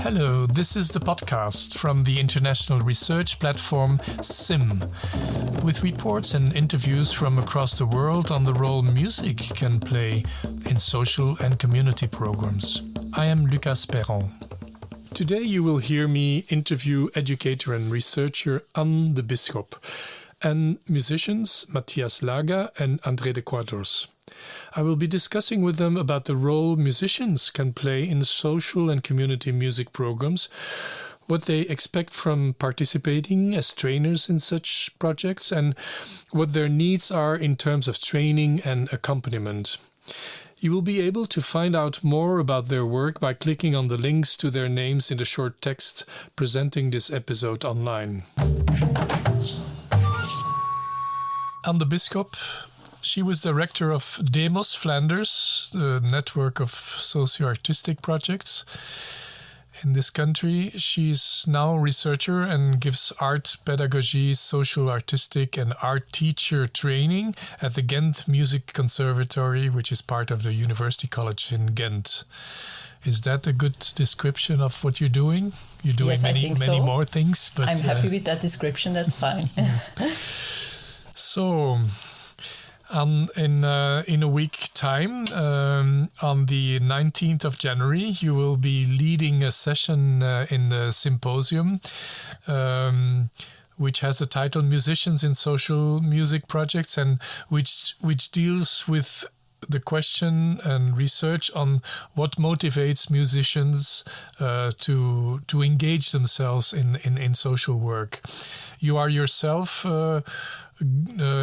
Hello, this is the podcast from the international research platform SIMM, with reports and interviews from across the world on the role music can play in social and community programs. I am Lucas Perron. Today you will hear me interview educator and researcher Anne de Bisschop and musicians Matthias Lager and André de Quadros. I will be discussing with them about the role musicians can play in social and community music programs, what they expect from participating as trainers in such projects, and what their needs are in terms of training and accompaniment. You will be able to find out more about their work by clicking on the links to their names in the short text presenting this episode online. Anne de Bisschop. She was director of Demos Flanders, the network of socio-artistic projects in this country. She's now a researcher and gives art pedagogy, social artistic and art teacher training at the Ghent Music Conservatory, which is part of the University College in Ghent. Is that a good description of what you're doing? You're doing yes, many more things. But I'm happy with that description, that's fine. Yes. So... in a week's time, on the 19th of January, you will be leading a session in the symposium, which has the title "Musicians in Social Music Projects," and which deals with the question and research on what motivates musicians to engage themselves in social work. You are yourself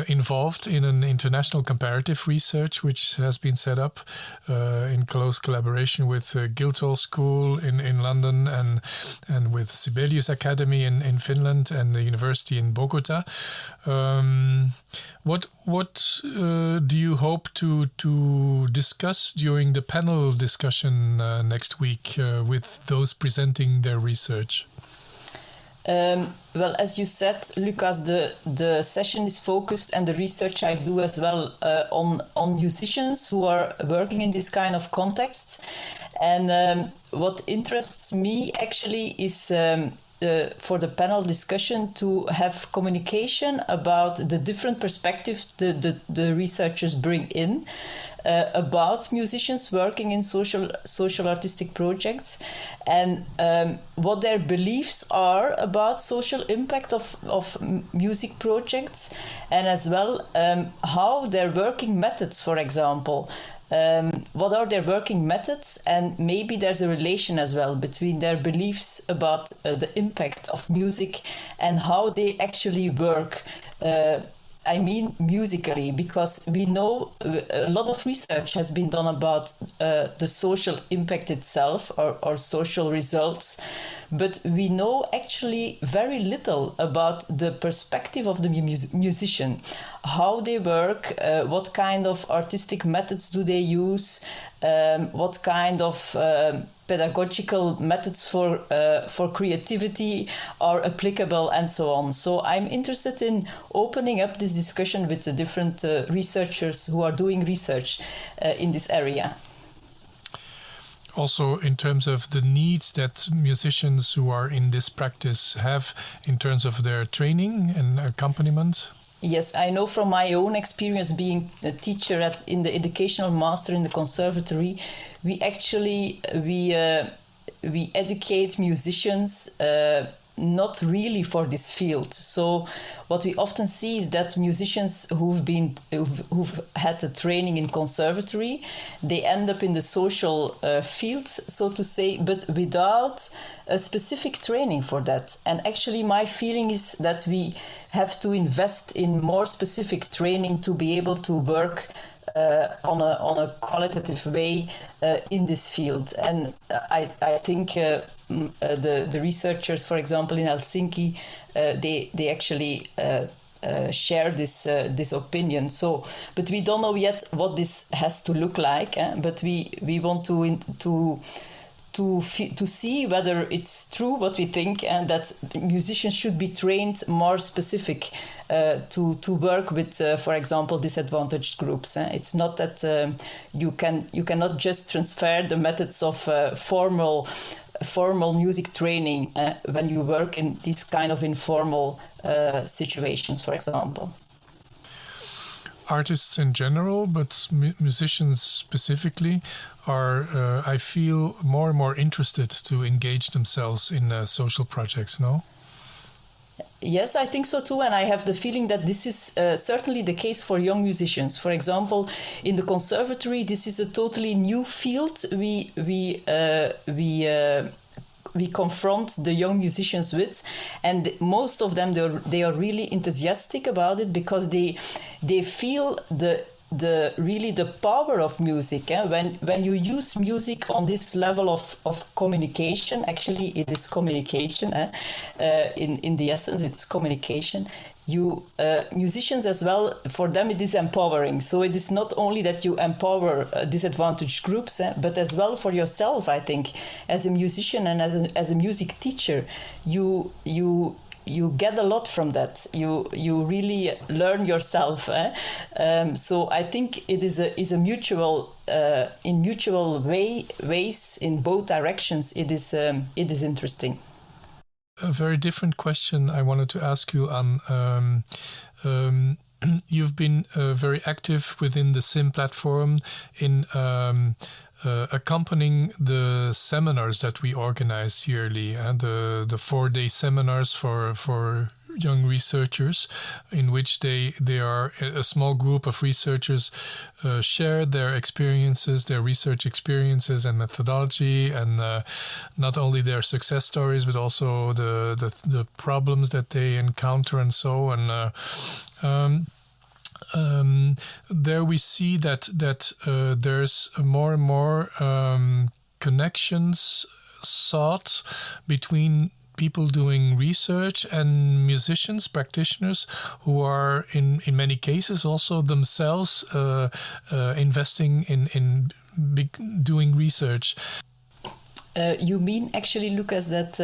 involved in an international comparative research which has been set up in close collaboration with Guildhall School in London and with Sibelius Academy in Finland and the university in Bogota. What do you hope to discuss during the panel discussion next week with those presenting their research? Well, as you said, Lucas, the session is focused, and the research I do as well, on musicians who are working in this kind of context. And what interests me actually is for the panel discussion to have communication about the different perspectives the researchers bring in about musicians working in social artistic projects, and what their beliefs are about social impact of music projects, and as well how their working methods, for example. What are their working methods, and maybe there's a relation as well between their beliefs about the impact of music and how they actually work. I mean musically, because we know a lot of research has been done about the social impact itself or social results, but we know actually very little about the perspective of the musician, how they work, what kind of artistic methods do they use, what kind of pedagogical methods for creativity are applicable, and so on. So I'm interested in opening up this discussion with the different researchers who are doing research in this area. Also, in terms of the needs that musicians who are in this practice have in terms of their training and accompaniment? Yes, I know from my own experience being a teacher in the educational master in the conservatory, we educate musicians not really for this field. So what we often see is that musicians who've had a training in conservatory, they end up in the social field, so to say, but without a specific training for that. And actually my feeling is that we have to invest in more specific training to be able to work on a qualitative way in this field. And I think the researchers, for example, in Helsinki, they actually share this opinion. So, but we don't know yet what this has to look like. But we want to see whether it's true what we think, and that musicians should be trained more specific to work with, for example, disadvantaged groups. It's not that you cannot just transfer the methods of formal music training when you work in these kind of informal situations, for example. Artists in general, but musicians specifically, are, I feel, more and more interested to engage themselves in social projects, no? Yes, I think so too, and I have the feeling that this is certainly the case for young musicians. For example, in the conservatory, this is a totally new field. We confront the young musicians with, and most of them they are really enthusiastic about it, because they feel the power of music. When you use music on this level of communication, actually it is communication. In the essence, it's communication. Musicians as well, for them it is empowering. So it is not only that you empower disadvantaged groups, but as well for yourself, I think, as a musician and as a music teacher, you get a lot from that. You really learn yourself. So I think it is a mutual in mutual ways in both directions. It is interesting. A very different question I wanted to ask you on. You've been very active within the SIMM platform in accompanying the seminars that we organize yearly, and the 4-day seminars for young researchers, in which they are a small group of researchers share their experiences, their research experiences and methodology, and not only their success stories, but also the problems that they encounter and so on. There we see that there's more and more connections sought between people doing research and musicians, practitioners, who are in many cases also themselves investing in doing research. You mean actually, Lucas, that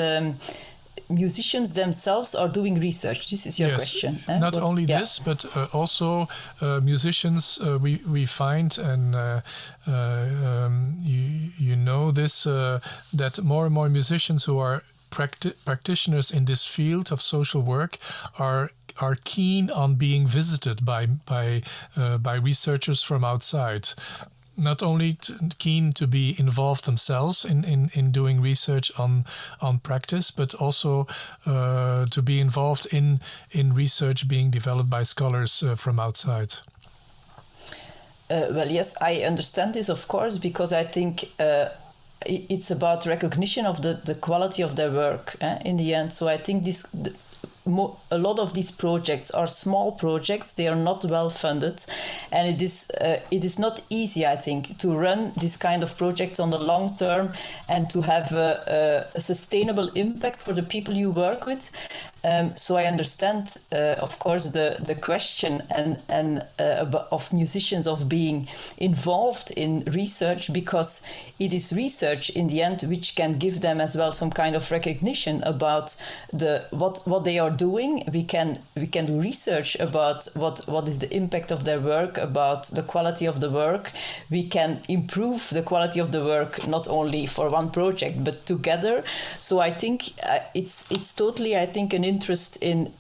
musicians themselves are doing research? This is your question. Not only this, but also musicians we find, and you know this, that more and more musicians who are practitioners in this field of social work are keen on being visited by researchers from outside. Not only keen to be involved themselves in doing research on practice, but also to be involved in research being developed by scholars from outside. Well, yes, I understand this, of course, because I think it's about recognition of the quality of their work in the end. So I think a lot of these projects are small projects. They are not well funded, and it is not easy, I think, to run this kind of projects on the long term and to have a sustainable impact for the people you work with. So I understand, of course, the question and of musicians of being involved in research, because it is research in the end which can give them as well some kind of recognition about what they are doing. We can do research about what is the impact of their work, about the quality of the work. We can improve the quality of the work not only for one project but together. So I think it's totally, I think, an interest in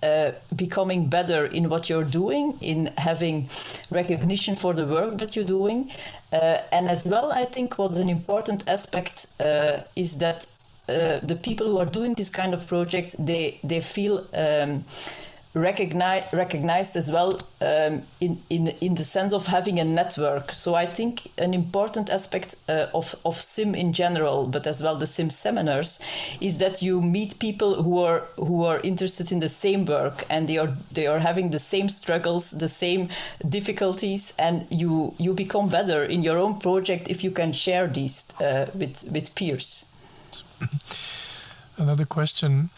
becoming better in what you're doing, in having recognition for the work that you're doing, and as well, I think what's an important aspect is that the people who are doing this kind of projects, they feel recognized as well in the sense of having a network. So I think an important aspect of SIMM in general, but as well the SIMM seminars, is that you meet people who are interested in the same work, and they are having the same struggles, the same difficulties, and you become better in your own project if you can share these with peers. Another question.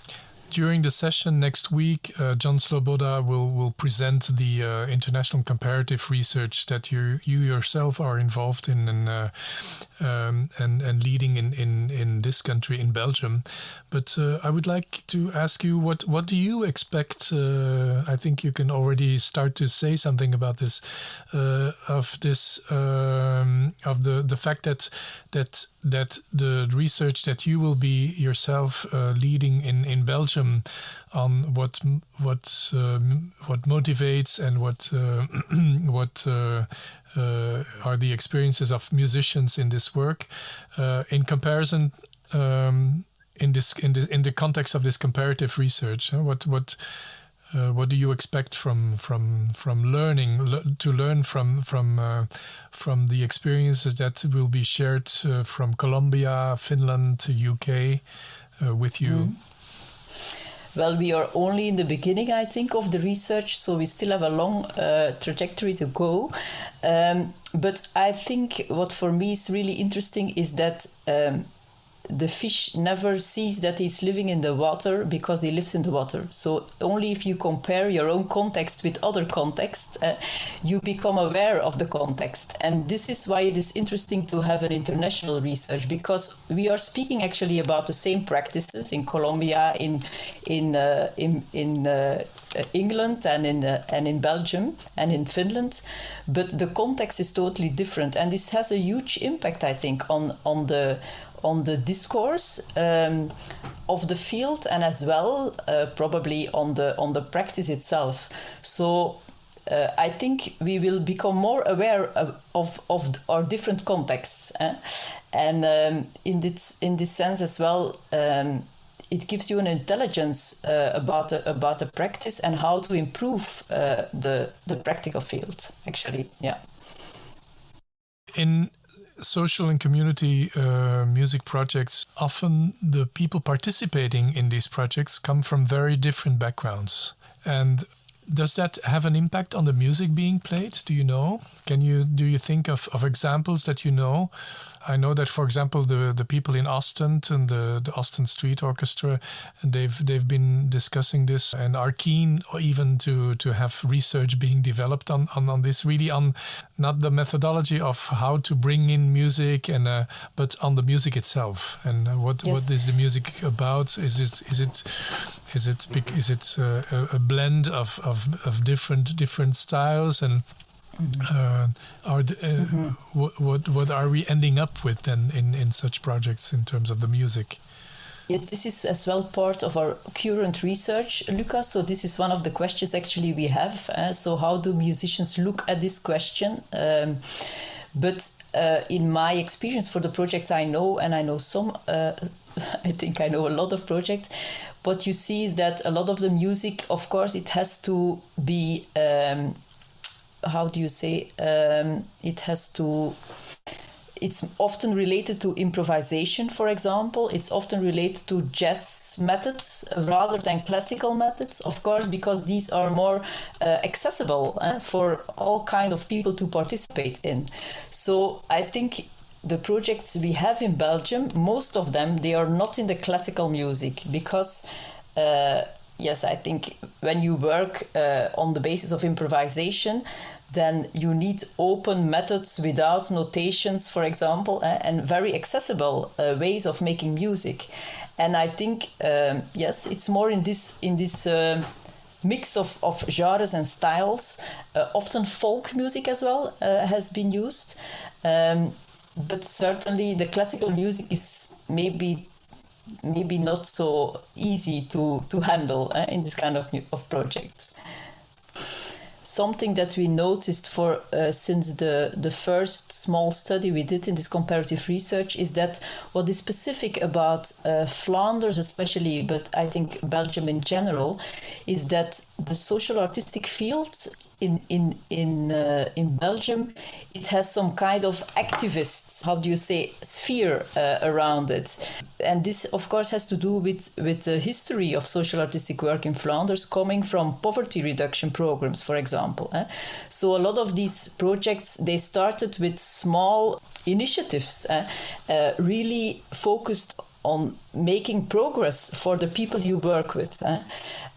during the session next week, John Sloboda will present the international comparative research that you yourself are involved in and leading in this country, in Belgium. But I would like to ask you, what do you expect? I think you can already start to say something about this, of the fact that the research that you will be yourself leading in Belgium on what motivates and what are the experiences of musicians in this work, in comparison, in the context of this comparative research. What do you expect from learn from the experiences that will be shared from Colombia, Finland, UK with you? Well, we are only in the beginning, I think, of the research, so we still have a long trajectory to go. But I think what for me is really interesting is that the fish never sees that he's living in the water because he lives in the water. So only if you compare your own context with other contexts, you become aware of the context. And this is why it is interesting to have an international research, because we are speaking actually about the same practices in Colombia, in England and in Belgium and in Finland, but the context is totally different. And this has a huge impact, I think, on the discourse of the field, and as well probably on the practice itself. So I think we will become more aware of our different contexts, and in this sense as well, it gives you an intelligence about the practice and how to improve the practical field. Actually, yeah. In social and community music projects, often the people participating in these projects come from very different backgrounds. And does that have an impact on the music being played? Do you know? Do you think of examples that you know? I know that, for example, the people in Ostend and the Ostend Street Orchestra, and they've been discussing this and are keen even to have research being developed on this, really on not the methodology of how to bring in music but on the music itself, and what is the music about? Is it a blend of different styles, and what are we ending up with then in such projects in terms of the music? Yes, this is as well part of our current research, Lucas. So this is one of the questions actually we have. So how do musicians look at this question? But in my experience for the projects I know, and I know some, I think I know a lot of projects, what you see is that a lot of the music, of course, it has to be... how do you say? It's often related to improvisation, for example. It's often related to jazz methods rather than classical methods, of course, because these are more accessible for all kind of people to participate in. So I think the projects we have in Belgium, most of them, they are not in the classical music because... yes, I think when you work on the basis of improvisation, then you need open methods without notations, for example, and very accessible ways of making music. And I think, yes, it's more in this mix of genres and styles. Often folk music as well has been used. But certainly the classical music is maybe not so easy to handle in this kind of projects. Something that we noticed since the first small study we did in this comparative research is that what is specific about Flanders especially, but I think Belgium in general, is that the social artistic field in Belgium, it has some kind of activist, sphere around it. And this, of course, has to do with the history of social artistic work in Flanders coming from poverty reduction programs, for example. So a lot of these projects, they started with small initiatives really focused on making progress for the people you work with.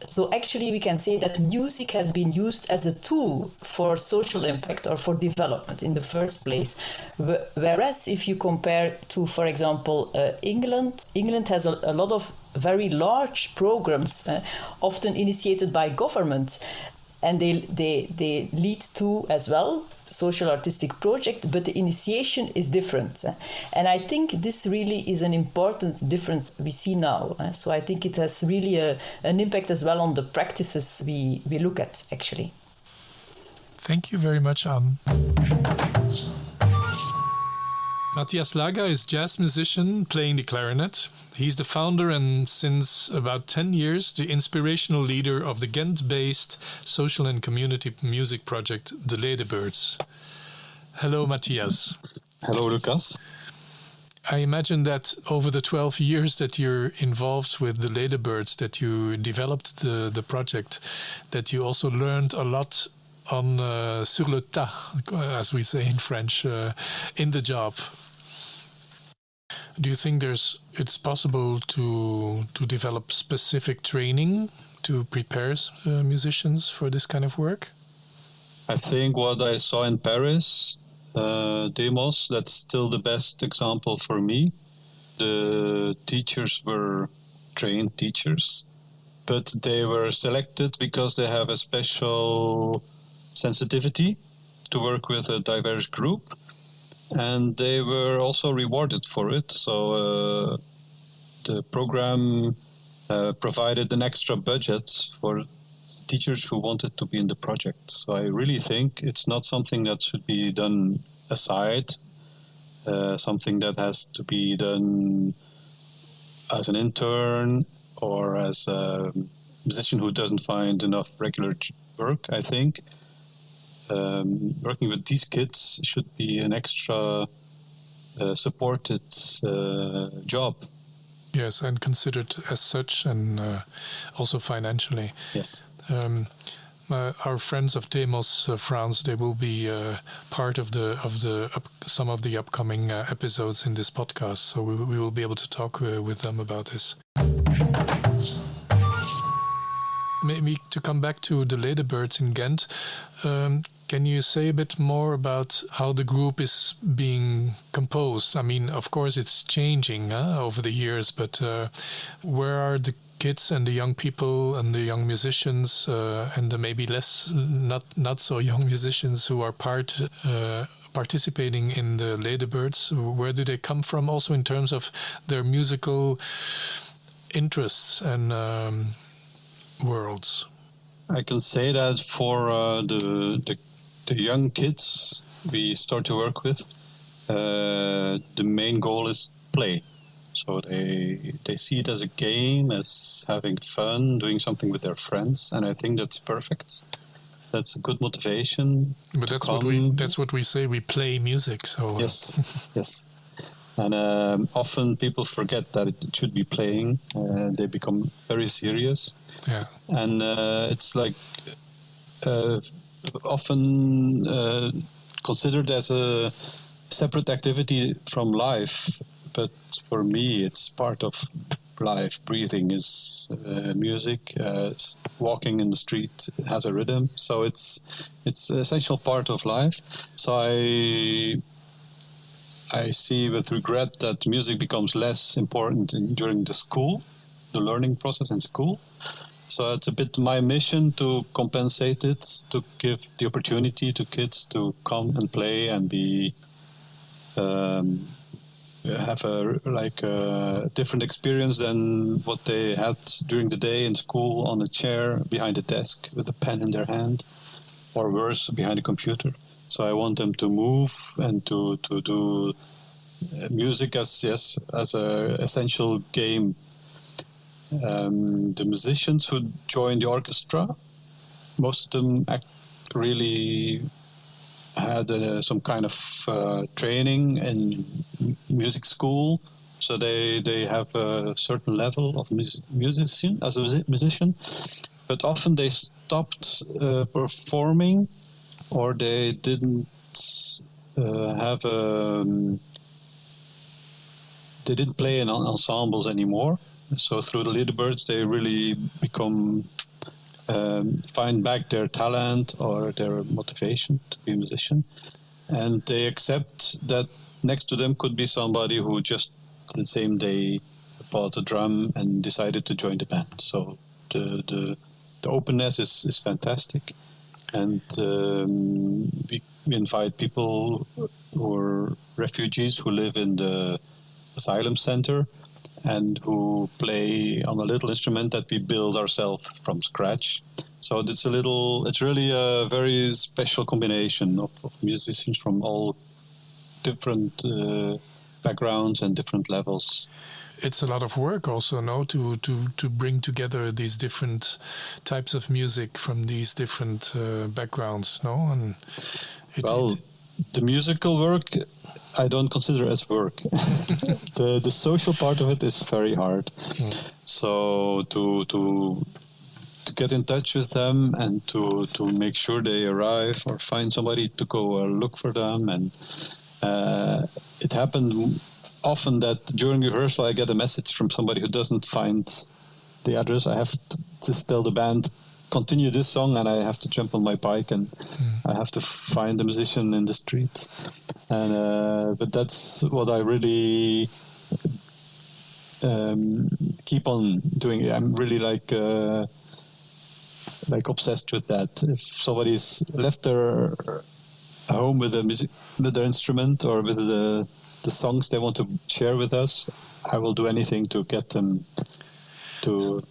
So actually we can say that music has been used as a tool for social impact or for development in the first place. Whereas if you compare to, for example, England has a lot of very large programs, often initiated by government, and they lead to as well social artistic project, but the initiation is different. And I think this really is an important difference we see now. So I think it has really an impact as well on the practices we look at, actually. Thank you very much, Anne. Matthias Lager is jazz musician playing the clarinet. He's the founder and since about 10 years the inspirational leader of the Ghent-based social and community music project The Ladybirds. Hello, Matthias. Hello, Lucas. I imagine that over the 12 years that you're involved with The Ladybirds, that you developed the project, that you also learned a lot on sur le tas, as we say in French, in the job. Do you think it's possible to develop specific training to prepare musicians for this kind of work? I think what I saw in Paris, Demos, that's still the best example for me. The teachers were trained teachers, but they were selected because they have a special sensitivity to work with a diverse group, and they were also rewarded for it. So the program provided an extra budget for teachers who wanted to be in the project. So I really think it's not something that should be done aside, something that has to be done as an intern or as a musician who doesn't find enough regular work. I think working with these kids should be an extra supported job. Yes, and considered as such, and also financially. Yes. Our friends of Demos France, they will be part of some of the upcoming episodes in this podcast, so we will be able to talk with them about this. Maybe to come back to the Ladybirds in Ghent, can you say a bit more about how the group is being composed? I mean, of course, it's changing over the years, but where are the kids and the young people and the young musicians and the maybe not so young musicians who are participating in the Ladybirds? Where do they come from? Also in terms of their musical interests and worlds. I can say that for the young kids we start to work with, the main goal is play. So they see it as a game, as having fun, doing something with their friends, and I think that's perfect. That's a good motivation. But that's what we say. We play music. So yes, yes. And often people forget that it should be playing. They become very serious. Yeah. And it's like often considered as a separate activity from life. But for me, it's part of life. Breathing is music. Walking in the street has a rhythm. So it's an essential part of life. So I see with regret that music becomes less important during the learning process in school. So it's a bit my mission to compensate it, to give the opportunity to kids to come and play and be have a different experience than what they had during the day in school on a chair behind a desk with a pen in their hand, or worse, behind a computer. So I want them to move and to do music as a essential game. The musicians who join the orchestra, most of them really had some kind of training in music school, so they have a certain level of musician as a musician, but often they stopped performing, or they didn't have they didn't play in ensembles anymore. So through the Leaderbirds, they really find back their talent or their motivation to be a musician. And they accept that next to them could be somebody who just the same day bought a drum and decided to join the band. So the openness is fantastic. And we invite people who are refugees who live in the asylum center and who play on a little instrument that we build ourselves from scratch. So it's really a very special combination of musicians from all different backgrounds and different levels. It's a lot of work also, no, to bring together these different types of music from these different backgrounds, no? And the musical work I don't consider as work. The social part of it is very hard. So to get in touch with them and to make sure they arrive or find somebody to go look for them, and it happened often that during rehearsal I get a message from somebody who doesn't find the address. I have to tell the band, continue this song, and I have to jump on my bike and I have to find a musician in the street. And but that's what I really keep on doing. I'm really like obsessed with that. If somebody's left their home with their instrument or with the songs they want to share with us, I will do anything to get them to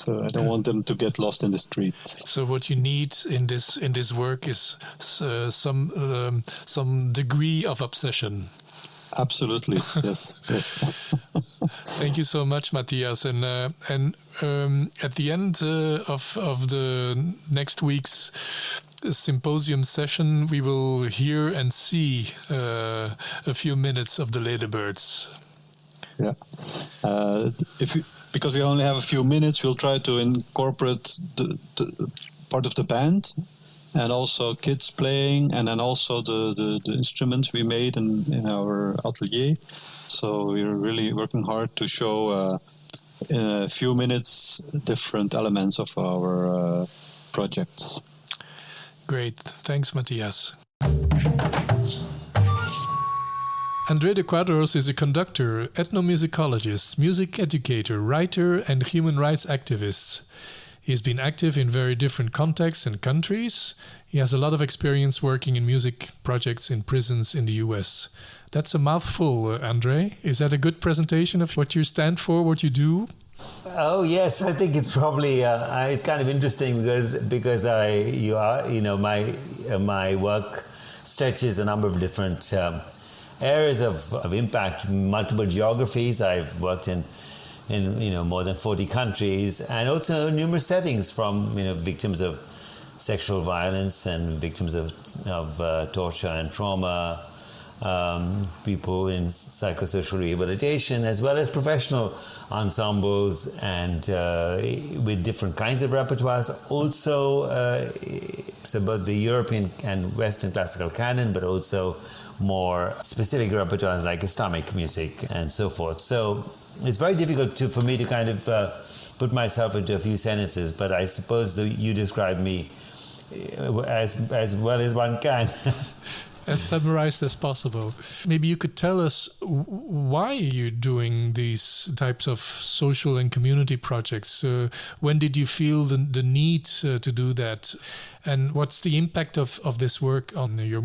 I don't want them to get lost in the street. So what you need in this work is some degree of obsession. Absolutely, yes. Thank you so much, Matthias. And at the end of the next week's symposium session, we will hear and see a few minutes of the Leaderbirds. Yeah, because we only have a few minutes, we'll try to incorporate the part of the band and also kids playing, and then also the instruments we made in our atelier. So we're really working hard to show in a few minutes different elements of our projects. Great. Thanks, Matthias. André de Quadros is a conductor, ethnomusicologist, music educator, writer, and human rights activist. He has been active in very different contexts and countries. He has a lot of experience working in music projects in prisons in the US. That's a mouthful, André. Is that a good presentation of what you stand for, what you do? Oh yes, I think it's probably it's kind of interesting because my work stretches a number of different areas of impact, multiple geographies. I've worked in more than 40 countries, and also numerous settings, from victims of sexual violence and victims of torture and trauma, people in psychosocial rehabilitation, as well as professional ensembles and with different kinds of repertoires. Also, it's about the European and Western classical canon, but also more specific repertoires like Islamic music and so forth. So it's very difficult for me to kind of put myself into a few sentences, but I suppose that you describe me as well as one can. As summarized as possible. Maybe you could tell us why you're doing these types of social and community projects. When did you feel the need to do that? And what's the impact of this work on your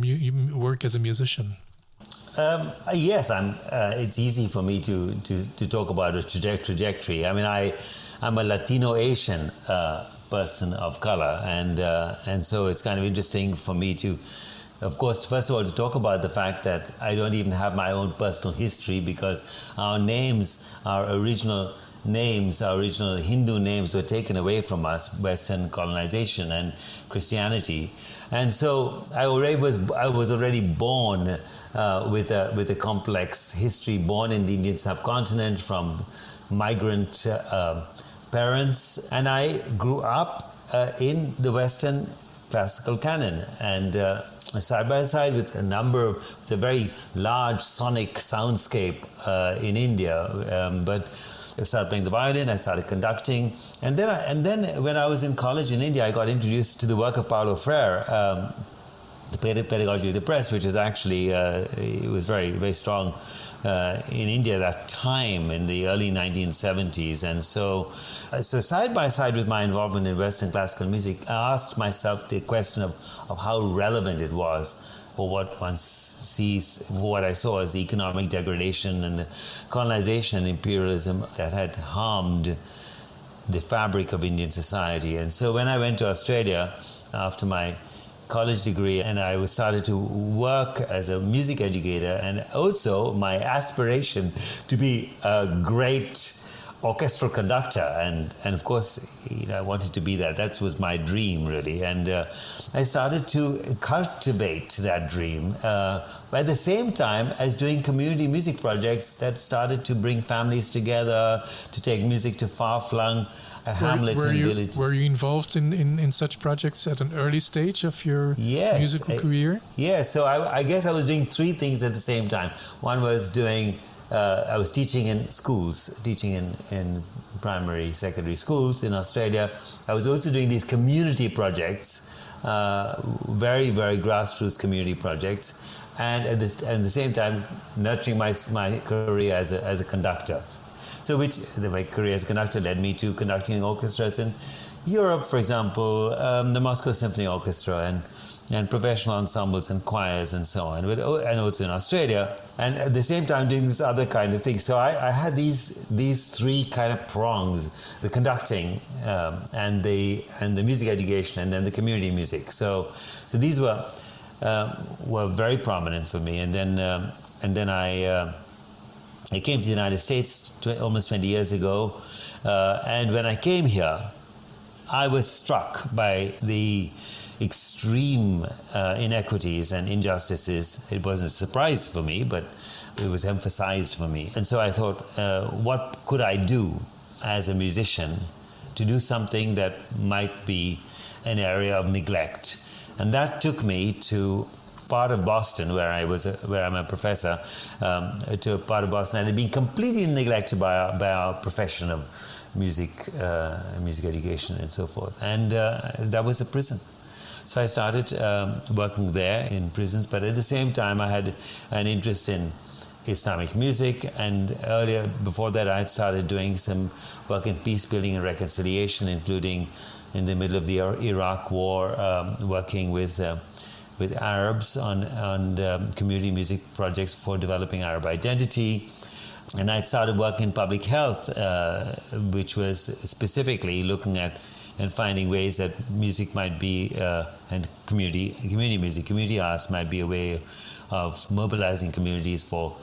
work as a musician? Yes, it's easy for me to talk about a trajectory. I mean, I'm a Latino Asian person of color, and so it's kind of interesting for me to, of course, first of all, to talk about the fact that I don't even have my own personal history, because our original Hindu names were taken away from us, Western colonization and Christianity. And so I was already born with a complex history, born in the Indian subcontinent from migrant parents, and I grew up in the Western classical canon, and side by side with with a very large sonic soundscape in India. But I started playing the violin, I started conducting, and then when I was in college in India, I got introduced to the work of Paulo Freire, the Pedagogy of the Press, which is actually it was very, very strong in India at that time in the early 1970s. And so side by side with my involvement in Western classical music, I asked myself the question of how relevant it was for what one sees, for what I saw as the economic degradation and the colonization and imperialism that had harmed the fabric of Indian society. And so when I went to Australia after my college degree, and I started to work as a music educator, and also my aspiration to be a great orchestral conductor, and of course, I wanted to be that. That was my dream, really, and I started to cultivate that dream at the same time as doing community music projects that started to bring families together, to take music to far-flung hamlets and villages. Were you involved in such projects at an early stage of your musical career? Yes, so I guess I was doing three things at the same time. One was I was teaching in schools, teaching in primary, secondary schools in Australia. I was also doing these community projects, very, very grassroots community projects, and at the same time nurturing my career as a conductor. So my career as a conductor led me to conducting orchestras in Europe, for example, the Moscow Symphony Orchestra and professional ensembles and choirs and so on, and also in Australia, and at the same time doing this other kind of thing. So I had these three kind of prongs: the conducting, and the music education, and then the community music. So these were very prominent for me. And then I came to the United States almost 20 years ago, and when I came here, I was struck by the extreme inequities and injustices. It wasn't a surprise for me, but it was emphasized for me. And so I thought, what could I do as a musician to do something that might be an area of neglect? And that took me to part of Boston where I'm a professor, to a part of Boston that had been completely neglected by our profession of music education and so forth. And that was a prison. So I started working there in prisons, but at the same time I had an interest in Islamic music, and before that I had started doing some work in peace building and reconciliation, including in the middle of the Iraq War, working with Arabs on community music projects for developing Arab identity. And I started working in public health, which was specifically looking at and finding ways that music might be, and community music, community arts might be a way of mobilizing communities for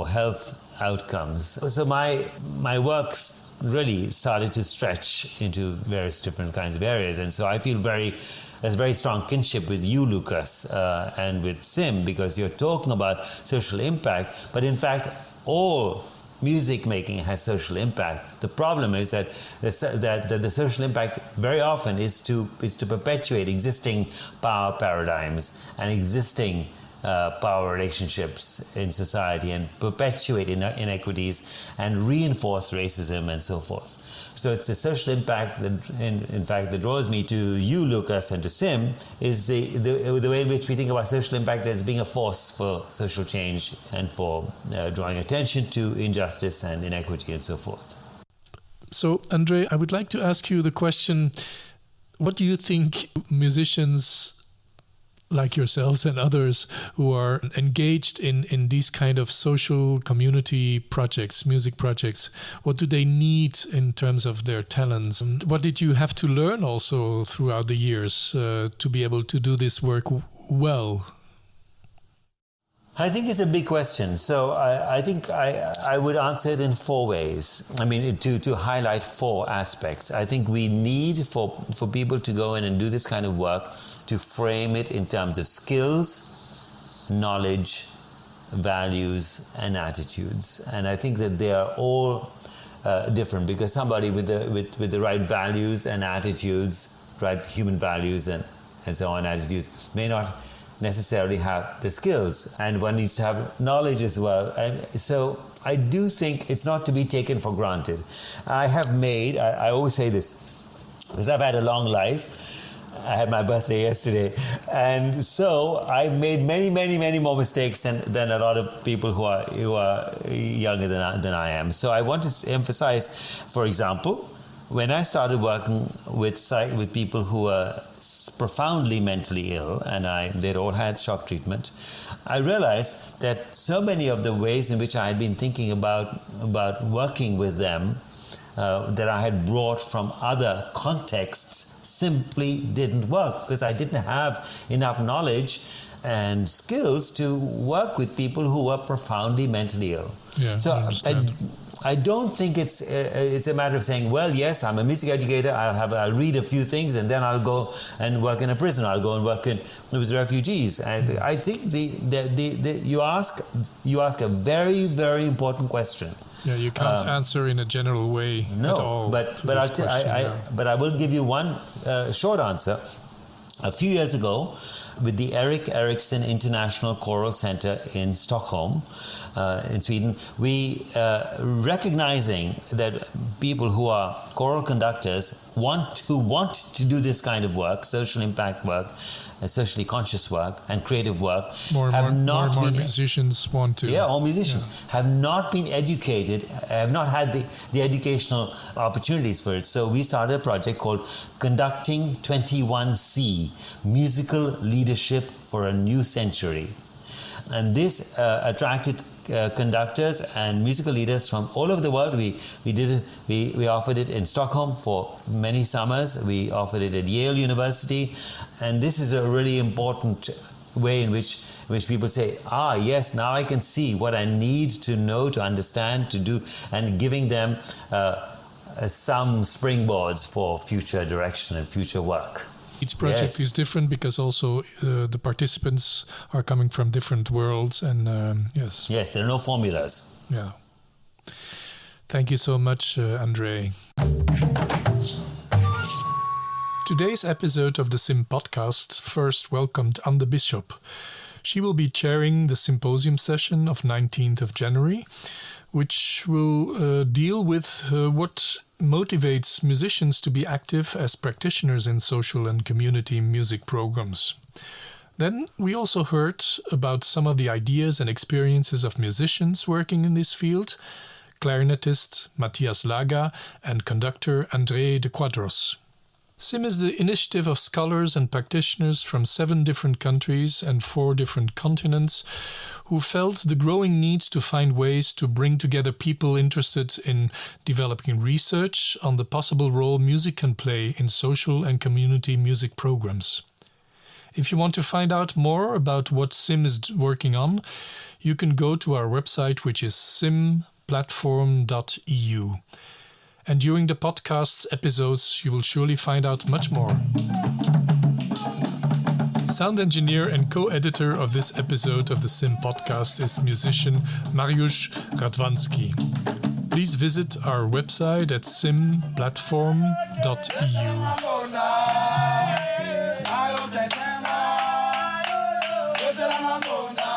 health outcomes. So my work really started to stretch into various different kinds of areas. And so I feel there's a very strong kinship with you, Lucas, and with SIMM, because you're talking about social impact, but in fact, all music making has social impact. The problem is that the social impact very often is to perpetuate existing power paradigms and existing power relationships in society, and perpetuate inequities and reinforce racism and so forth. So it's the social impact that, in fact, that draws me to you, Lucas, and to SIMM, is the way in which we think about social impact as being a force for social change and for drawing attention to injustice and inequity and so forth. So, Andre, I would like to ask you the question, what do you think musicians like yourselves and others who are engaged in these kind of social community projects, music projects, what do they need in terms of their talents? And what did you have to learn also throughout the years to be able to do this work well? I think it's a big question. So I think I would answer it in four ways. I mean, to highlight four aspects. I think we need for people to go in and do this kind of work to frame it in terms of skills, knowledge, values, and attitudes. And I think that they are all different, because somebody with the right values and attitudes, right human values and so on, attitudes, may not necessarily have the skills, and one needs to have knowledge as well. And so I do think it's not to be taken for granted. I always say this, because I've had a long life. I had my birthday yesterday, and so I've made many more mistakes than a lot of people who are younger than I am. So I want to emphasize, for example, when I started working with people who were profoundly mentally ill, and they'd all had shock treatment, I realized that so many of the ways in which I had been thinking about working with them that I had brought from other contexts simply didn't work, because I didn't have enough knowledge and skills to work with people who were profoundly mentally ill. Yeah, so I understand. I don't think it's a matter of saying, well, yes, I'm a music educator, I'll read a few things, and then I'll go and work in a prison, I'll go and work with refugees. And I think you ask a very, very important question. Yeah, you can't answer in a general way at all. But I will give you one short answer. A few years ago, with the Erik Erikson International Choral Center in Stockholm, in Sweden, we recognizing that people who are choral conductors want to do this kind of work, social impact work, socially conscious work, and creative work, more musicians want to. Yeah, all musicians have not been educated, have not had the educational opportunities for it. So we started a project called Conducting 21C, Musical Leadership for a New Century. And this attracted conductors and musical leaders from all over the world. We offered it in Stockholm for many summers. We offered it at Yale University, and this is a really important way in which people say, yes, now I can see what I need to know, to understand, to do, and giving them some springboards for future direction and future work. Each project is different because also the participants are coming from different worlds, and yes. Yes, there are no formulas. Yeah. Thank you so much, André. Today's episode of the SIMM-podcast first welcomed Anne Bishop. She will be chairing the symposium session of 19th of January, which will deal with what motivates musicians to be active as practitioners in social and community music programs. Then we also heard about some of the ideas and experiences of musicians working in this field, clarinetist Matthias Laga and conductor André de Quadros. SIMM is the initiative of scholars and practitioners from 7 different countries and 4 different continents who felt the growing need to find ways to bring together people interested in developing research on the possible role music can play in social and community music programs. If you want to find out more about what SIMM is working on, you can go to our website, which is SIMM-platform.eu. And during the podcast's episodes, you will surely find out much more. Sound engineer and co-editor of this episode of the SIMM-podcast is musician Mariusz Radwanski. Please visit our website at SIMM-platform.eu.